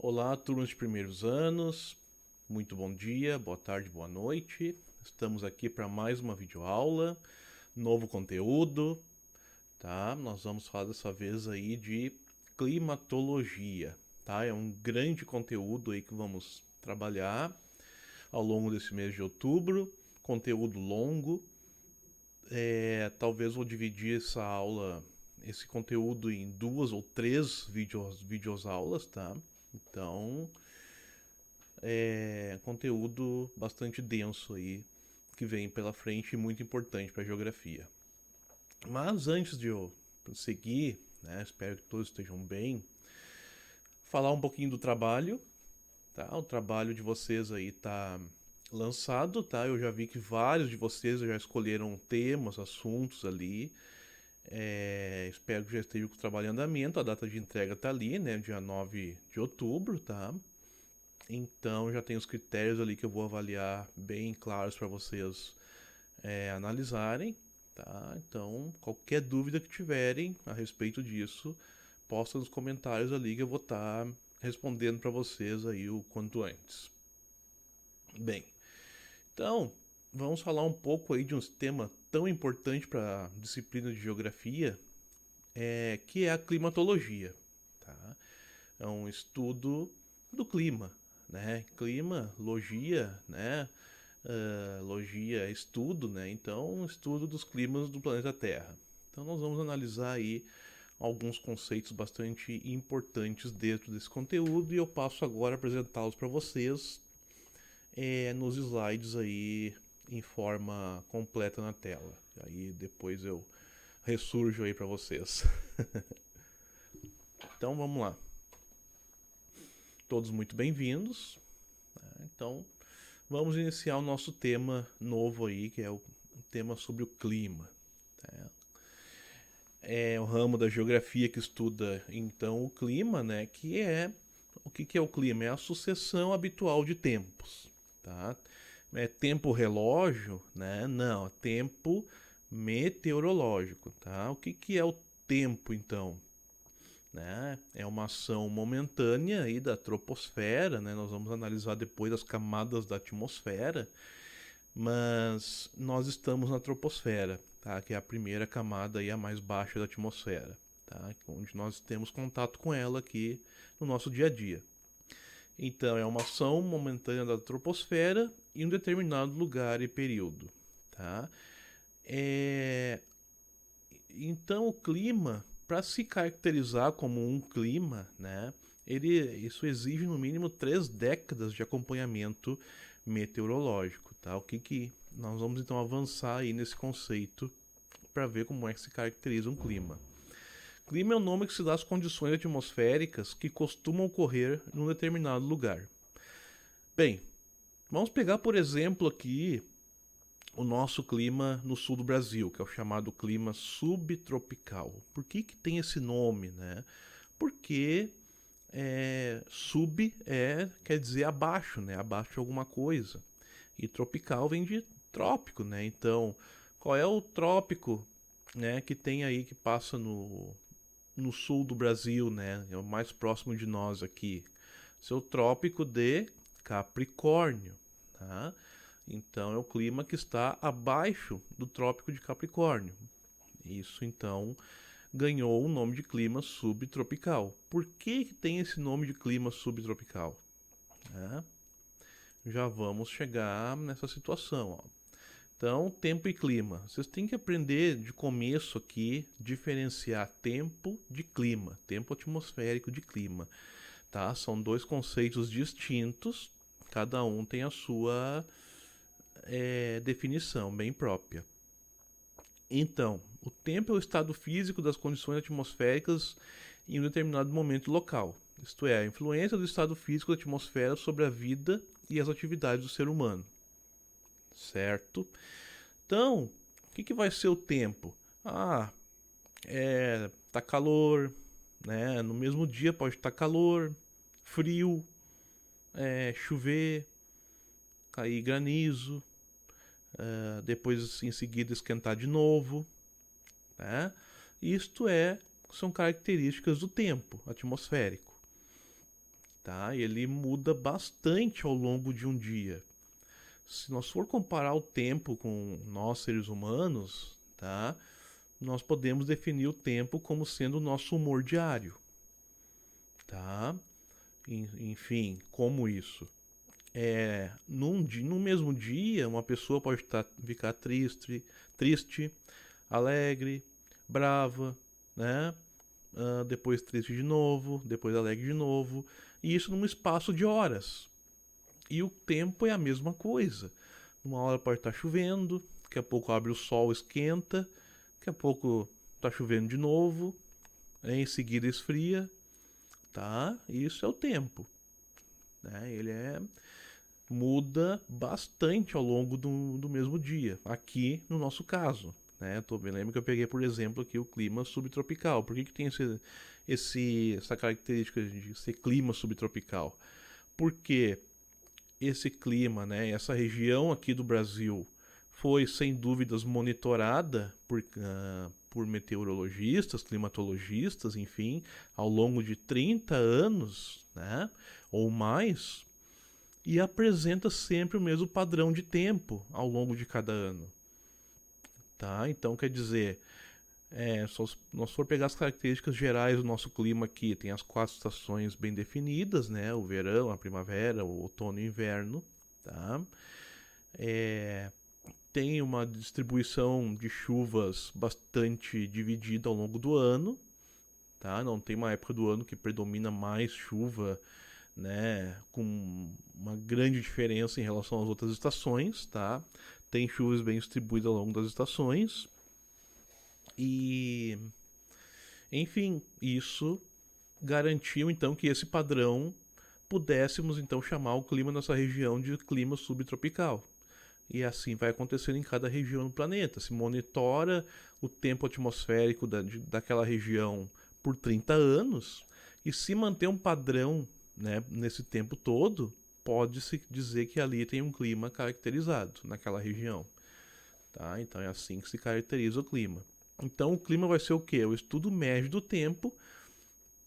Olá, turmas de primeiros anos. Muito bom dia, boa tarde, boa noite. Estamos aqui para mais uma videoaula, novo conteúdo, tá? Nós vamos falar dessa vez aí de climatologia, tá? É um grande conteúdo aí que vamos trabalhar ao longo desse mês de outubro. Conteúdo longo. Talvez vou dividir essa aula, esse conteúdo em duas ou três videoaulas, tá? Então, conteúdo bastante denso aí que vem pela frente e muito importante para a geografia. Mas antes de eu seguir, né, espero que todos estejam bem, falar um pouquinho do trabalho, tá? O trabalho de vocês aí tá lançado, tá? Eu já vi que vários de vocês já escolheram temas, assuntos ali. Espero que já esteja com o trabalho em andamento. A data de entrega tá ali, né? Dia 9 de outubro, tá? Então já tem os critérios ali que eu vou avaliar bem claros para vocês analisarem, tá? Então qualquer dúvida que tiverem a respeito disso, posta nos comentários ali que eu vou estar respondendo para vocês aí o quanto antes. Bem, então vamos falar um pouco aí de um tema tão importante para a disciplina de geografia, que é a climatologia, tá? É um estudo do clima, né? Clima, logia, né? Logia é estudo, né? Então, estudo dos climas do planeta Terra. Então, nós vamos analisar aí alguns conceitos bastante importantes dentro desse conteúdo e eu passo agora a apresentá-los para vocês nos slides aí em forma completa na tela. Aí depois eu ressurjo aí para vocês. Então, vamos lá. Todos muito bem-vindos. Então, vamos iniciar o nosso tema novo aí, que é o tema sobre o clima. É o ramo da geografia que estuda então o clima, né? Que é o que é o clima? É a sucessão habitual de tempos, tá? É tempo relógio, né? Não, é tempo meteorológico, tá? O que é o tempo então? Né? É uma ação momentânea aí da troposfera, né? Nós vamos analisar depois as camadas da atmosfera, mas nós estamos na troposfera, tá? Que é a primeira camada e a mais baixa da atmosfera, tá? Onde nós temos contato com ela aqui no nosso dia a dia. Então é uma ação momentânea da troposfera em um determinado lugar e período, tá? É... Então o clima, para se caracterizar como um clima, né? Isso exige no mínimo 3 décadas de acompanhamento meteorológico, tá? O que nós vamos então avançar aí nesse conceito para ver como é que se caracteriza um clima. Clima é o nome que se dá às condições atmosféricas que costumam ocorrer num determinado lugar. Bem, vamos pegar por exemplo aqui o nosso clima no sul do Brasil, que é o chamado clima subtropical. Por que tem esse nome, né? Porque sub quer dizer abaixo, né? Abaixo de alguma coisa. E tropical vem de trópico, né? Então, qual é o trópico, né, que tem aí que passa no sul do Brasil, né? É o mais próximo de nós aqui. Seu trópico de Capricórnio, tá? Então é o clima que está abaixo do trópico de Capricórnio. Isso então ganhou o nome de clima subtropical. Por que tem esse nome de clima subtropical? É, já vamos chegar nessa situação. Ó. Então, tempo e clima. Vocês têm que aprender de começo aqui diferenciar tempo de clima, tempo atmosférico de clima. Tá? São dois conceitos distintos, cada um tem a sua definição bem própria. Então, o tempo é o estado físico das condições atmosféricas em um determinado momento local. Isto é, a influência do estado físico da atmosfera sobre a vida e as atividades do ser humano. Certo? Então, o que vai ser o tempo? Tá calor, né? No mesmo dia pode estar calor, frio, chover, cair granizo, depois em seguida esquentar de novo, né? Isto são características do tempo atmosférico. tá? Ele muda bastante ao longo de um dia. Se nós for comparar o tempo com nós seres humanos, tá? Nós podemos definir o tempo como sendo o nosso humor diário, tá? Enfim, como isso? No mesmo dia, uma pessoa pode ficar triste, alegre, brava, né? Depois triste de novo, depois alegre de novo, e isso num espaço de horas. E o tempo é a mesma coisa. Uma hora pode estar chovendo, daqui a pouco abre o sol, esquenta, daqui a pouco está chovendo de novo, em seguida esfria, tá? Isso é o tempo, né? Muda bastante ao longo do mesmo dia, aqui no nosso caso. Né? Lembra que eu peguei, por exemplo, aqui o clima subtropical. Por que tem essa característica de ser clima subtropical? Porque esse clima, né, essa região aqui do Brasil foi, sem dúvidas, monitorada por meteorologistas, climatologistas, enfim, ao longo de 30 anos, né, ou mais, e apresenta sempre o mesmo padrão de tempo ao longo de cada ano. Tá? Então, quer dizer, se nós for pegar as características gerais do nosso clima aqui, tem as 4 estações bem definidas, né? O verão, a primavera, o outono e o inverno, tá? Tem uma distribuição de chuvas bastante dividida ao longo do ano, tá? Não tem uma época do ano que predomina mais chuva, né? Com uma grande diferença em relação às outras estações, tá? Tem chuvas bem distribuídas ao longo das estações. E, enfim, isso garantiu então que esse padrão pudéssemos então chamar o clima nessa região de clima subtropical. E assim vai acontecendo em cada região do planeta. Se monitora o tempo atmosférico daquela região por 30 anos, e se manter um padrão, né, nesse tempo todo, pode-se dizer que ali tem um clima caracterizado naquela região. Tá? Então é assim que se caracteriza o clima. Então o clima vai ser o quê? O estudo médio do tempo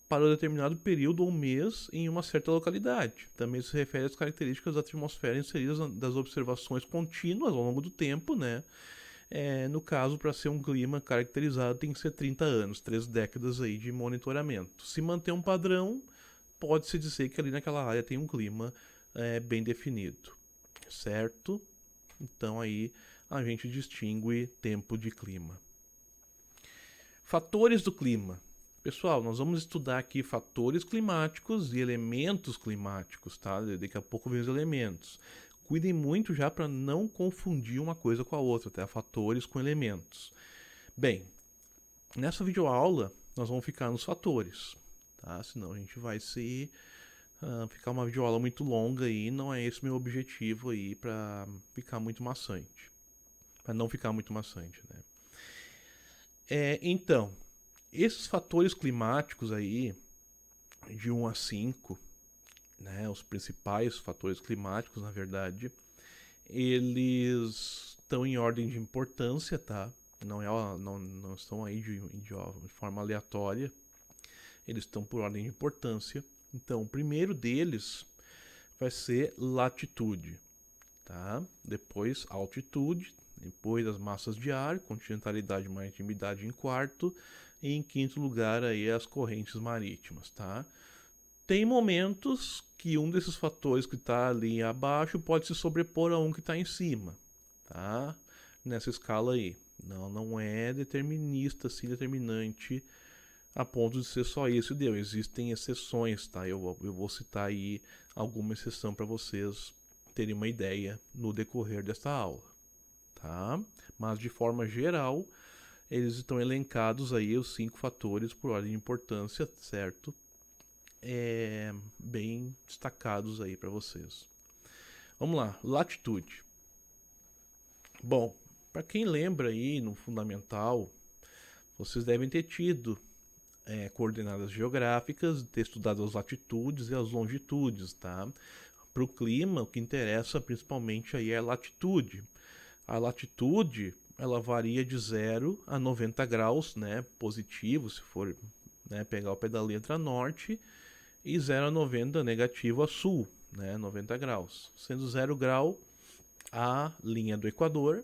para um determinado período ou mês em uma certa localidade. Também se refere às características da atmosfera inseridas das observações contínuas ao longo do tempo, né? No caso, para ser um clima caracterizado, tem que ser 30 anos, 3 décadas aí de monitoramento. Se manter um padrão, pode-se dizer que ali naquela área tem um clima bem definido, certo? Então aí a gente distingue tempo de clima. Fatores do clima. Pessoal, nós vamos estudar aqui fatores climáticos e elementos climáticos, tá? Daqui a pouco vem os elementos. Cuidem muito já para não confundir uma coisa com a outra, tá? Fatores com elementos. Bem, nessa videoaula nós vamos ficar nos fatores, tá? Senão a gente vai ficar uma videoaula muito longa e não é esse meu objetivo aí para ficar muito maçante. Para não ficar muito maçante, né? Então, esses fatores climáticos aí, de 1 a 5, né, os principais fatores climáticos, na verdade, eles estão em ordem de importância, tá? Não estão aí de forma aleatória, eles estão por ordem de importância. Então, o primeiro deles vai ser latitude, tá? Depois altitude, depois as massas de ar, continentalidade e maritimidade em quarto, e em quinto lugar aí as correntes marítimas, tá? Tem momentos que um desses fatores que está ali abaixo pode se sobrepor a um que está em cima, tá? Nessa escala aí. Não é determinista, assim, determinante a ponto de ser só isso e deu. Existem exceções, tá? Eu vou citar aí alguma exceção para vocês terem uma ideia no decorrer desta aula, tá? Mas de forma geral, eles estão elencados aí os 5 fatores por ordem de importância, certo? Bem destacados aí para vocês. Vamos lá, latitude. Bom, para quem lembra aí no fundamental, vocês devem ter tido coordenadas geográficas, ter estudado as latitudes e as longitudes, tá? Para o clima, o que interessa principalmente aí é a latitude. A latitude, ela varia de 0 a 90 graus, né, positivo, se for, né, pegar o pé da letra norte, e 0 a 90 negativo a sul, né, 90 graus. Sendo 0 grau a linha do Equador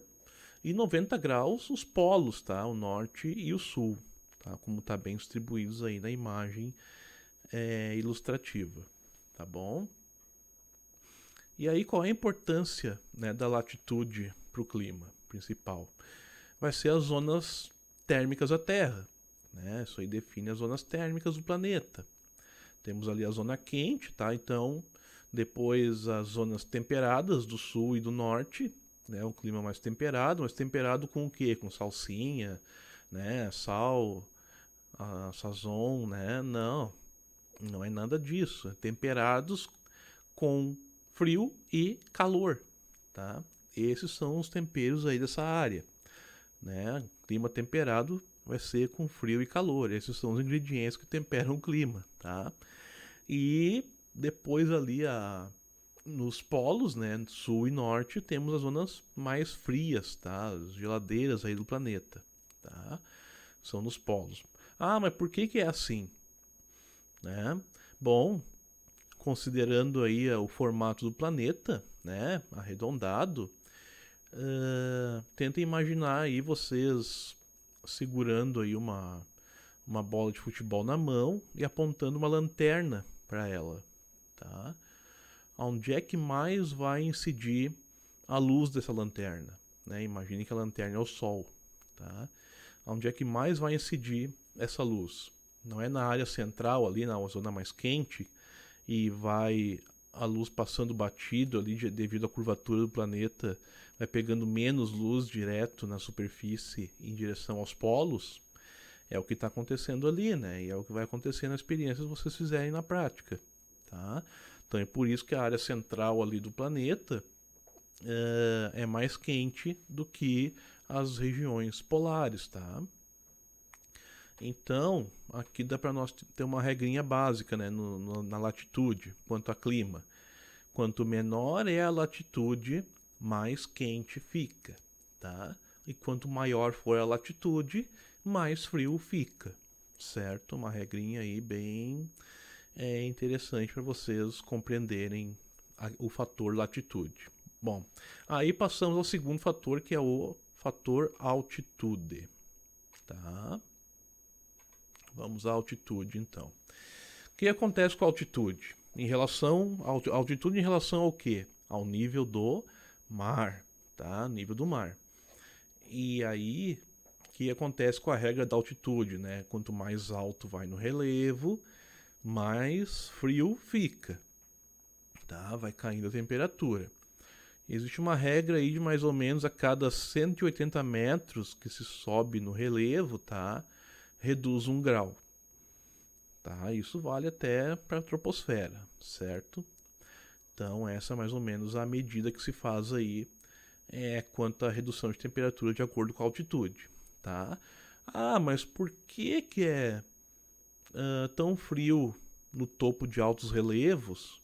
e 90 graus os polos, tá, o norte e o sul, tá, como tá bem distribuídos aí na imagem ilustrativa, tá bom? E aí qual é a importância, né, da latitude para o clima principal? Vai ser as zonas térmicas da Terra, né? Isso aí define as zonas térmicas do planeta. Temos ali a zona quente, tá? Então, depois as zonas temperadas do sul e do norte, né? Um clima mais temperado, mas temperado com o quê? Com salsinha, né? Sal, sazon, né? Não, não é nada disso. É temperados com frio e calor, tá? Esses são os temperos aí dessa área, né? Clima temperado vai ser com frio e calor. Esses são os ingredientes que temperam o clima, tá? E depois ali nos polos, né, sul e norte, temos as zonas mais frias, tá? As geladeiras aí do planeta, tá? São nos polos. Ah, mas por que que é assim, né? Bom, considerando aí o formato do planeta, né, arredondado, tenta imaginar aí vocês segurando aí uma bola de futebol na mão e apontando uma lanterna para ela, tá? Onde é que mais vai incidir a luz dessa lanterna, né? Imagine que a lanterna é o sol, tá? Onde é que mais vai incidir essa luz? Não é na área central ali, na zona mais quente, e vai a luz passando batido ali devido à curvatura do planeta, vai pegando menos luz direto na superfície em direção aos polos. É o que está acontecendo ali, né? E é o que vai acontecer na experiência se vocês fizerem na prática, tá? Então é por isso que a área central ali do planeta é mais quente do que as regiões polares, tá? Então, aqui dá para nós ter uma regrinha básica, né, na latitude, quanto a clima. Quanto menor é a latitude, mais quente fica, tá? E quanto maior for a latitude, mais frio fica, certo? Uma regrinha aí bem interessante para vocês compreenderem o fator latitude. Bom, aí passamos ao segundo fator, que é o fator altitude, tá? Vamos à altitude, então. O que acontece com a altitude? Altitude em relação ao quê? Ao nível do mar, tá? Nível do mar. E aí, o que acontece com a regra da altitude, né? Quanto mais alto vai no relevo, mais frio fica, tá? Vai caindo a temperatura. Existe uma regra aí de mais ou menos a cada 180 metros que se sobe no relevo, tá? Reduz 1 grau. Tá? Isso vale até para a troposfera, certo? Então essa é mais ou menos a medida que se faz aí quanto à redução de temperatura de acordo com a altitude, tá? Ah, mas por que que é tão frio no topo de altos relevos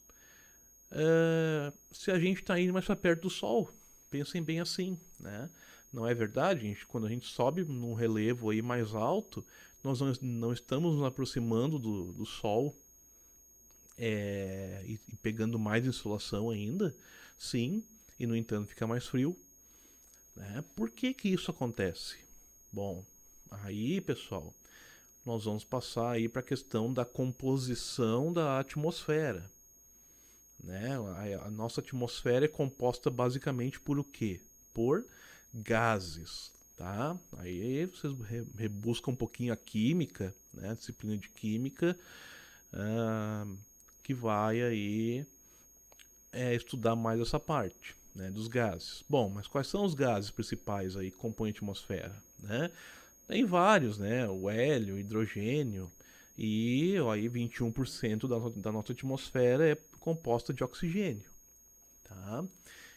se a gente está indo mais para perto do Sol? Pensem bem assim, né? Não é verdade? Quando a gente sobe num relevo aí mais alto, nós não estamos nos aproximando do Sol e pegando mais insolação ainda, sim, e no entanto fica mais frio, né? Por que que isso acontece? Bom, aí pessoal, nós vamos passar aí para a questão da composição da atmosfera, né? A nossa atmosfera é composta basicamente por o quê? Por gases, tá? Aí vocês rebuscam um pouquinho a química, né? A disciplina de química, que vai aí estudar mais essa parte, né, dos gases. Bom, mas quais são os gases principais aí que compõem a atmosfera, né? Tem vários, né? O hélio, o hidrogênio e aí 21% da nossa atmosfera é composta de oxigênio, tá?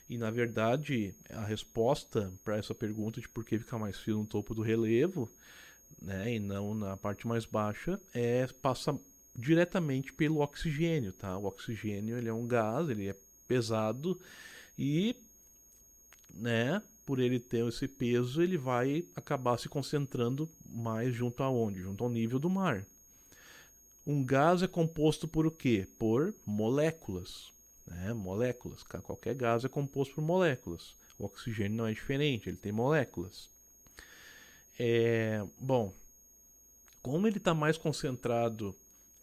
E na verdade, a resposta para essa pergunta de por que fica mais frio no topo do relevo, né, e não na parte mais baixa, passa diretamente pelo oxigênio, tá? O oxigênio, ele é um gás, ele é pesado e, né, por ele ter esse peso, ele vai acabar se concentrando mais junto aonde? Junto ao nível do mar. Um gás é composto por o quê? Por moléculas, né? Moléculas. Qualquer gás é composto por moléculas. O oxigênio não é diferente, ele tem moléculas. Bom, como ele está mais concentrado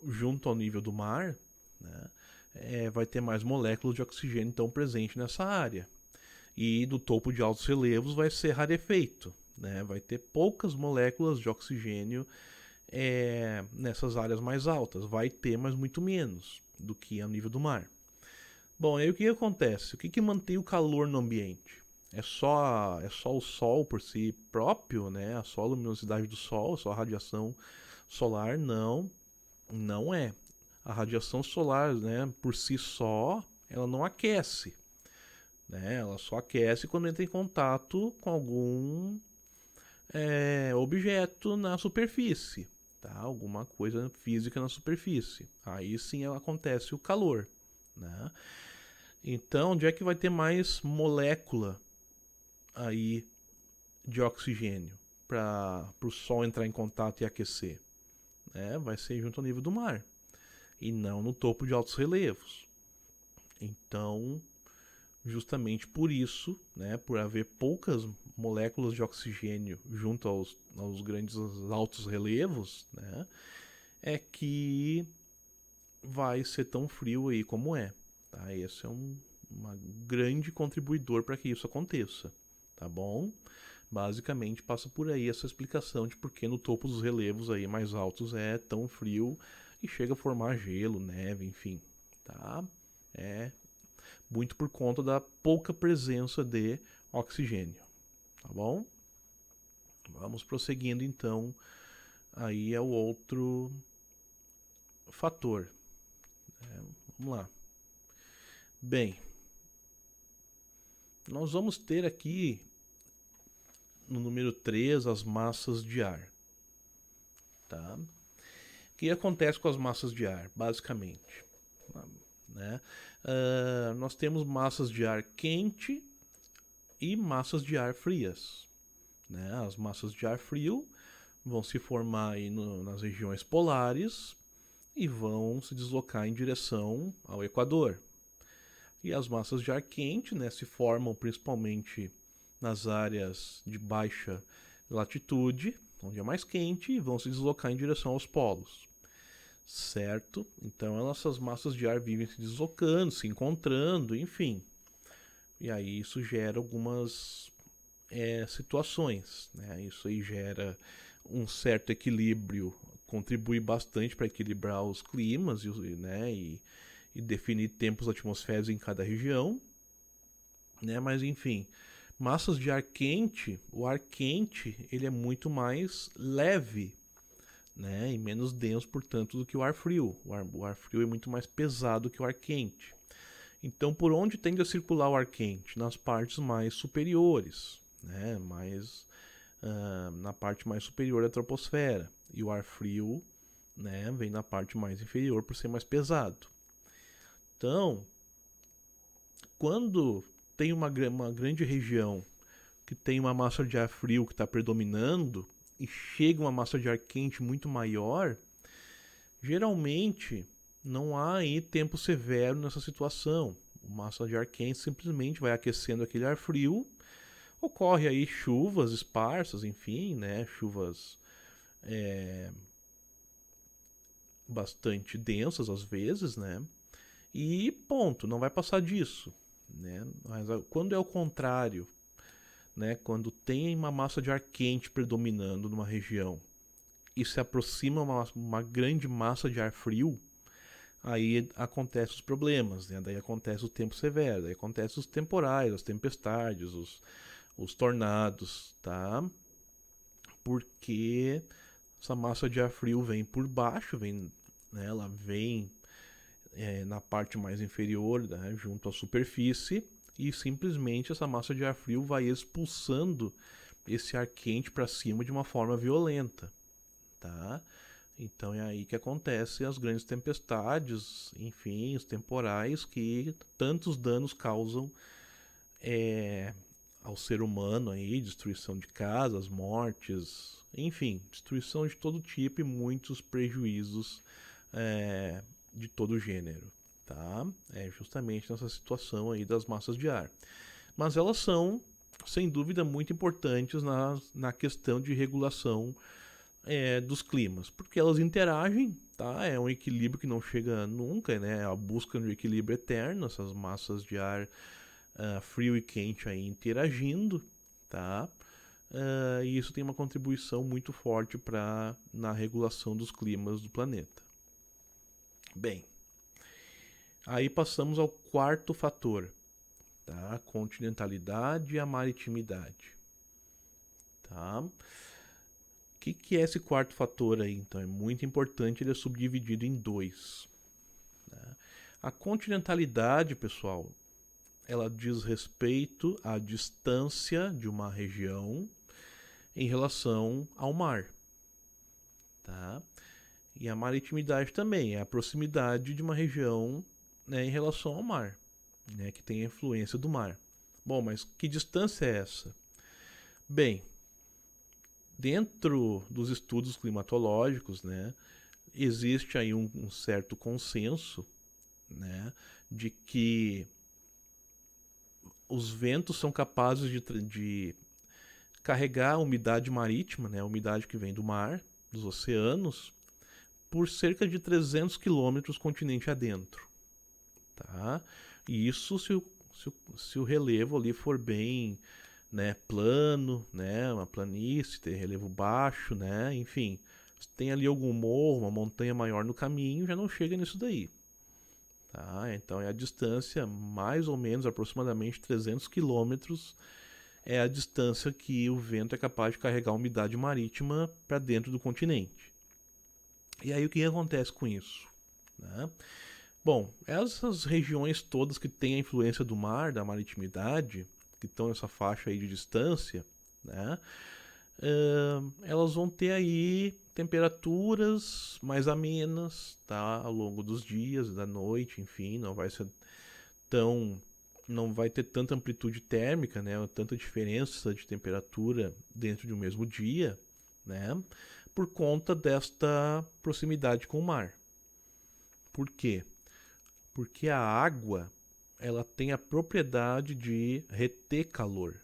junto ao nível do mar, né, vai ter mais moléculas de oxigênio então presente nessa área. E do topo de altos relevos vai ser rarefeito, né? Vai ter poucas moléculas de oxigênio nessas áreas mais altas. Vai ter, mas muito menos do que ao nível do mar. Bom, aí o que acontece? O que mantém o calor no ambiente? É só o Sol por si próprio, né? Só a luminosidade do Sol, só a radiação solar? Não, não é. A radiação solar, né, por si só, ela não aquece, né? Ela só aquece quando entra em contato com algum objeto na superfície, tá? Alguma coisa física na superfície. Aí sim acontece o calor, né? Então, onde é que vai ter mais molécula aí de oxigênio para o Sol entrar em contato e aquecer? Vai ser junto ao nível do mar e não no topo de altos relevos. Então, justamente por isso, né, por haver poucas moléculas de oxigênio junto aos grandes altos relevos, né, é que vai ser tão frio aí como é. Tá? Esse é um grande contribuidor para que isso aconteça. Tá bom? Basicamente passa por aí essa explicação de por que no topo dos relevos aí mais altos é tão frio e chega a formar gelo, neve, enfim. Tá? É muito por conta da pouca presença de oxigênio. Tá bom? Vamos prosseguindo então. Aí é o outro fator. Vamos lá. Bem, nós vamos ter aqui no número 3 as massas de ar. Tá? O que acontece com as massas de ar, basicamente? Né? Nós temos massas de ar quente e massas de ar frias. Né? As massas de ar frio vão se formar aí nas regiões polares e vão se deslocar em direção ao Equador. E as massas de ar quente, né, se formam principalmente nas áreas de baixa latitude, onde é mais quente, e vão se deslocar em direção aos polos. Certo? Então essas massas de ar vivem se deslocando, se encontrando, enfim. E aí isso gera algumas situações. Né? Isso aí gera um certo equilíbrio, contribui bastante para equilibrar os climas e definir tempos atmosféricos em cada região. Né? Mas enfim, massas de ar quente, o ar quente ele é muito mais leve, né? E menos denso, portanto, do que o ar frio. O ar frio é muito mais pesado que o ar quente. Então, por onde tende a circular o ar quente? Nas partes mais superiores, né? Na parte mais superior da troposfera. E o ar frio, né, vem na parte mais inferior por ser mais pesado. Então, quando tem uma grande região que tem uma massa de ar frio que está predominando e chega uma massa de ar quente muito maior, geralmente não há aí tempo severo nessa situação. A massa de ar quente simplesmente vai aquecendo aquele ar frio, ocorre aí chuvas esparsas, enfim, né, chuvas bastante densas às vezes, né, e ponto, não vai passar disso, né. Mas quando é o contrário, né, quando tem uma massa de ar quente predominando numa região e se aproxima uma grande massa de ar frio, aí acontecem os problemas, né? Daí acontece o tempo severo, daí acontecem os temporais, as tempestades, os tornados, tá? Porque essa massa de ar frio vem por baixo, né? Ela vem na parte mais inferior, né? Junto à superfície, e simplesmente essa massa de ar frio vai expulsando esse ar quente para cima de uma forma violenta, tá? Então é aí que acontecem as grandes tempestades, enfim, os temporais que tantos danos causam ao ser humano aí, destruição de casas, mortes, enfim, destruição de todo tipo e muitos prejuízos de todo o gênero, tá? É justamente nessa situação aí das massas de ar. Mas elas são, sem dúvida, muito importantes na questão de regulação dos climas, porque elas interagem, tá? É um equilíbrio que não chega nunca, né? É a busca de um equilíbrio eterno, essas massas de ar frio e quente aí interagindo, tá? E isso tem uma contribuição muito forte na regulação dos climas do planeta. Bem, aí passamos ao quarto fator, tá? A continentalidade e a maritimidade, tá? O que é esse quarto fator aí? Então é muito importante, ele é subdividido em dois. Né? A continentalidade, pessoal, ela diz respeito à distância de uma região em relação ao mar, tá? E a maritimidade também é a proximidade de uma região, né, em relação ao mar, né, que tem a influência do mar. Bom, mas que distância é essa? Bem, dentro dos estudos climatológicos, né, existe aí um certo consenso, né, de que os ventos são capazes de carregar a umidade marítima, né, a umidade que vem do mar, dos oceanos, por cerca de 300 quilômetros continente adentro. Tá? E isso se o relevo ali for bem, né, plano, né, uma planície, ter relevo baixo, né, enfim, se tem ali algum morro, uma montanha maior no caminho, já não chega nisso daí. Tá? Então é a distância, mais ou menos, aproximadamente 300 quilômetros, é a distância que o vento é capaz de carregar a umidade marítima para dentro do continente. E aí o que acontece com isso? Né? Bom, essas regiões todas que têm a influência do mar, da maritimidade, que estão nessa faixa aí de distância, né? Elas vão ter aí temperaturas mais amenas, tá? Ao longo dos dias, da noite, enfim, não vai ser tão, não vai ter tanta amplitude térmica, né? Tanta diferença de temperatura dentro de um mesmo dia, né? Por conta desta proximidade com o mar. Por quê? Porque a água, ela tem a propriedade de reter calor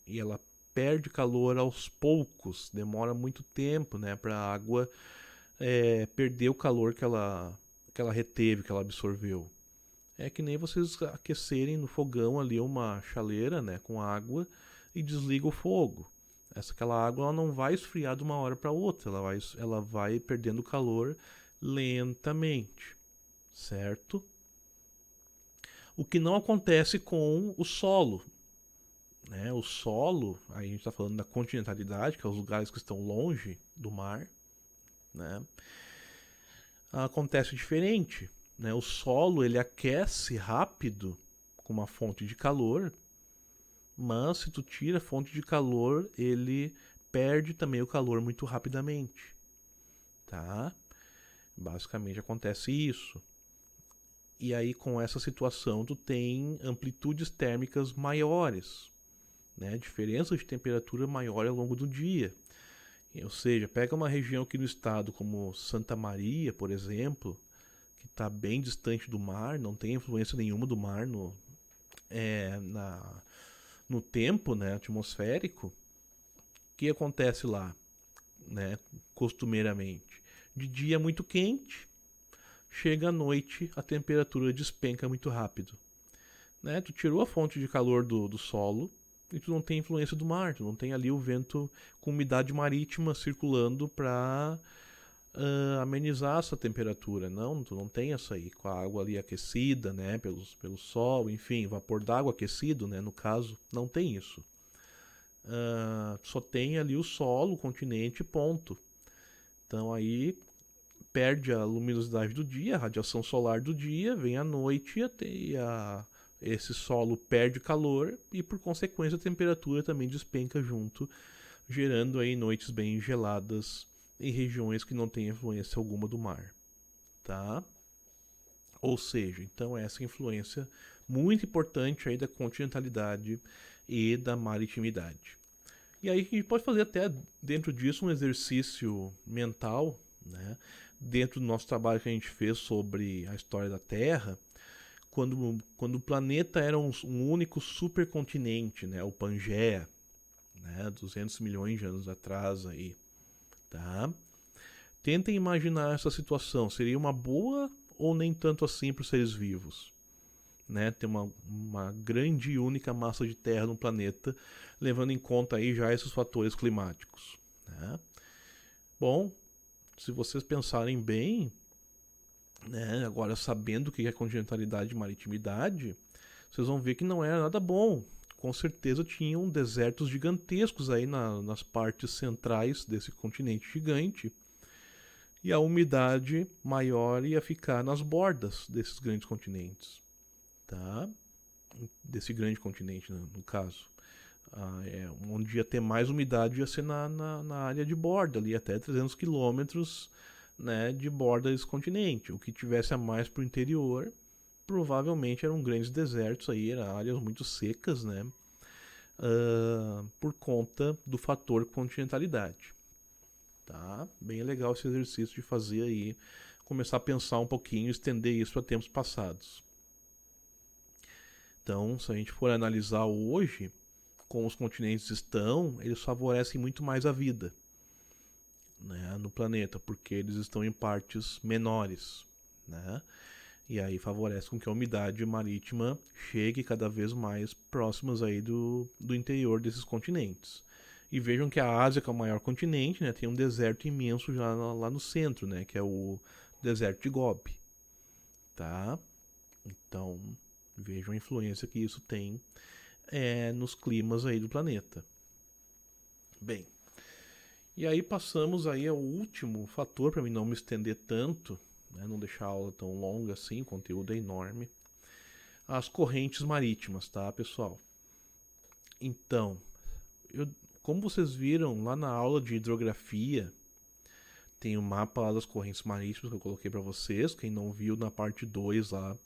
e ela perde calor aos poucos, demora muito tempo, né, para a água perder o calor que ela reteve, que ela absorveu. É que nem vocês aquecerem no fogão ali uma chaleira, né, com água e desliga o fogo. Aquela água ela não vai esfriar de uma hora para outra, ela vai perdendo calor lentamente, certo? O que não acontece com o solo. Né? O solo, aí a gente está falando da continentalidade, que é os lugares que estão longe do mar, né? Acontece diferente. Né? O solo ele aquece rápido com uma fonte de calor, mas se tu tira a fonte de calor, ele perde também o calor muito rapidamente. Tá? Basicamente acontece isso. E aí com essa situação tu tem amplitudes térmicas maiores, né? Diferença de temperatura maior ao longo do dia. Ou seja, pega uma região aqui no estado como Santa Maria, por exemplo, que está bem distante do mar, não tem influência nenhuma do mar no tempo, né, atmosférico. O que acontece lá, né, costumeiramente? De dia é muito quente, chega à noite a temperatura despenca muito rápido. Né? Tu tirou a fonte de calor do solo e tu não tem influência do mar, tu não tem ali o vento com umidade marítima circulando para amenizar essa temperatura. Não, tu não tem essa aí, com a água ali aquecida, né, pelo sol, enfim, vapor d'água aquecido, né, no caso, não tem isso. Só tem ali o solo, o continente, ponto. Então aí perde a luminosidade do dia, a radiação solar do dia, vem a noite esse solo perde calor e por consequência a temperatura também despenca junto, gerando aí noites bem geladas em regiões que não têm influência alguma do mar, tá? Ou seja, então essa influência muito importante aí da continentalidade e da maritimidade. E aí a gente pode fazer até dentro disso um exercício mental, né? Dentro do nosso trabalho que a gente fez sobre a história da Terra, quando o planeta era um único supercontinente, né? O Pangeia, né? 200 milhões de anos atrás aí, tá? Tentem imaginar essa situação. Seria uma boa ou nem tanto assim para os seres vivos? Né? Ter uma grande e única massa de terra no planeta, levando em conta aí já esses fatores climáticos. Né? Bom, se vocês pensarem bem, né, agora sabendo o que é continentalidade e maritimidade, vocês vão ver que não era nada bom. Com certeza tinham desertos gigantescos aí nas partes centrais desse continente gigante. E a umidade maior ia ficar nas bordas desses grandes continentes. Tá? Desse grande continente, né, no caso. Onde ia ter mais umidade ia ser na área de borda, ali até 300 quilômetros, né, de borda desse continente. O que tivesse a mais para o interior, provavelmente eram grandes desertos, aí, eram áreas muito secas, né, por conta do fator continentalidade. Tá? Bem legal esse exercício de fazer aí, começar a pensar um pouquinho e estender isso para tempos passados. Então, se a gente for analisar hoje, como os continentes estão, eles favorecem muito mais a vida, né, no planeta, porque eles estão em partes menores, né? E aí favorece com que a umidade marítima chegue cada vez mais próximas aí do interior desses continentes. E vejam que a Ásia, que é o maior continente, né, tem um deserto imenso já lá no centro, né, que é o deserto de Gobi, tá? Então, vejam a influência que isso tem nos climas aí do planeta. Bem, e aí passamos aí ao último fator, para mim não me estender tanto, né, não deixar a aula tão longa assim, o conteúdo é enorme. As correntes marítimas, tá, pessoal? Então, como vocês viram lá na aula de hidrografia, tem o mapa lá das correntes marítimas que eu coloquei para vocês. Quem não viu na parte 2 lá,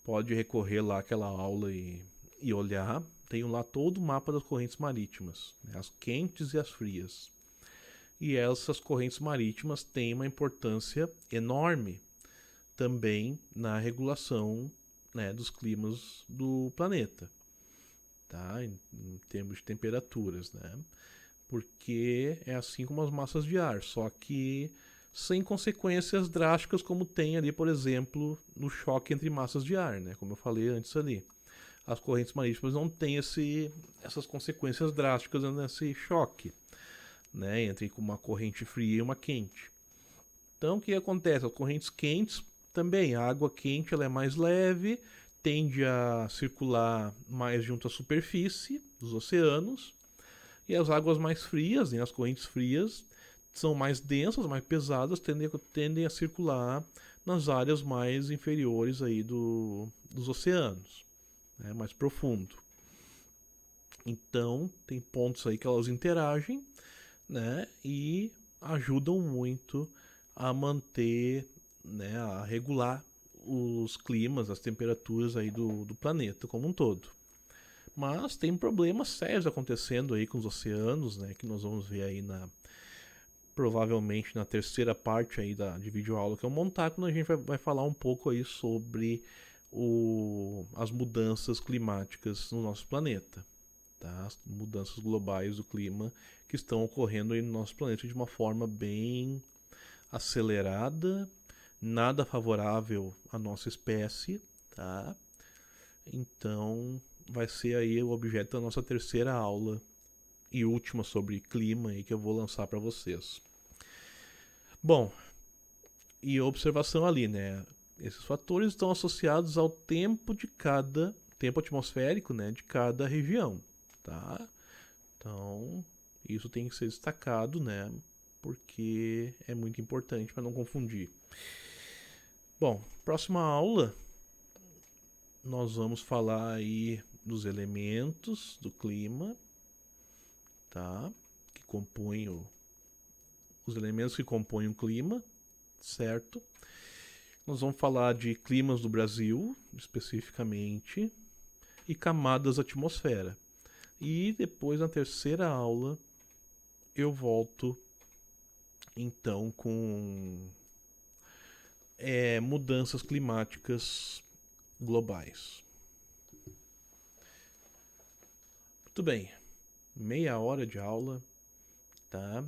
pode recorrer lá àquela aula e olhar. Tem lá todo o mapa das correntes marítimas, né, as quentes e as frias. E essas correntes marítimas têm uma importância enorme também na regulação, né, dos climas do planeta, tá? Em termos de temperaturas, né? Porque é assim como as massas de ar, só que sem consequências drásticas como tem ali, por exemplo, no choque entre massas de ar, né? Como eu falei antes ali. As correntes marítimas não têm essas consequências drásticas nesse choque, né, entre uma corrente fria e uma quente. Então, o que acontece? As correntes quentes também, a água quente ela é mais leve, tende a circular mais junto à superfície dos oceanos, e as águas mais frias, né, as correntes frias, são mais densas, mais pesadas, tendem a circular nas áreas mais inferiores aí dos oceanos, né, mais profundo. Então, tem pontos aí que elas interagem, né, e ajudam muito a manter, né, a regular os climas, as temperaturas aí do planeta como um todo. Mas tem problemas sérios acontecendo aí com os oceanos, né, que nós vamos ver aí provavelmente na terceira parte aí de videoaula que eu montar, quando a gente vai falar um pouco aí sobre as mudanças climáticas no nosso planeta. Tá? As mudanças globais do clima que estão ocorrendo aí no nosso planeta de uma forma bem acelerada, nada favorável à nossa espécie, tá? Então, vai ser aí o objeto da nossa terceira aula e última sobre clima aí que eu vou lançar para vocês. Bom, e observação ali, né? Esses fatores estão associados ao tempo atmosférico, né, de cada região, tá? Então, isso tem que ser destacado, né? Porque é muito importante para não confundir. Bom, próxima aula nós vamos falar aí dos elementos do clima, tá? Que compõem os elementos que compõem o clima, certo? Nós vamos falar de climas do Brasil, especificamente, e camadas da atmosfera. E depois, na terceira aula, eu volto então com mudanças climáticas globais. Muito bem, meia hora de aula, tá?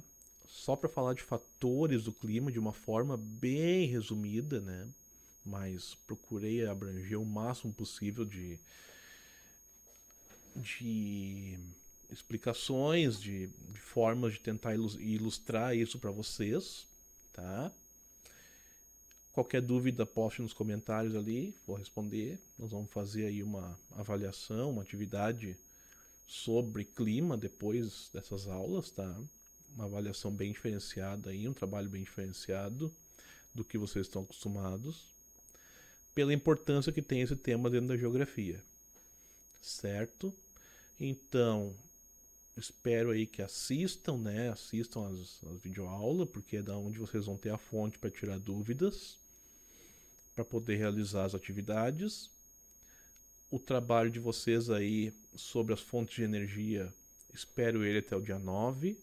Só para falar de fatores do clima de uma forma bem resumida, né? Mas procurei abranger o máximo possível de explicações, de formas de tentar ilustrar isso para vocês, tá? Qualquer dúvida, poste nos comentários ali, vou responder. Nós vamos fazer aí uma avaliação, uma atividade sobre clima depois dessas aulas, tá? Uma avaliação bem diferenciada aí, um trabalho bem diferenciado do que vocês estão acostumados, pela importância que tem esse tema dentro da geografia, certo? Então, espero aí que assistam, né? Assistam as videoaulas, porque é da onde vocês vão ter a fonte para tirar dúvidas, para poder realizar as atividades. O trabalho de vocês aí sobre as fontes de energia, espero ele até o dia 9,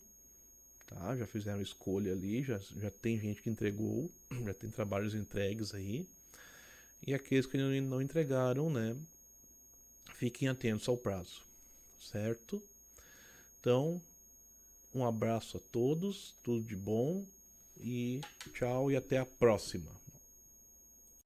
tá? Já fizeram escolha ali, já tem gente que entregou, já tem trabalhos entregues aí. E aqueles que não entregaram, né? Fiquem atentos ao prazo, certo? Então, um abraço a todos, tudo de bom e tchau e até a próxima.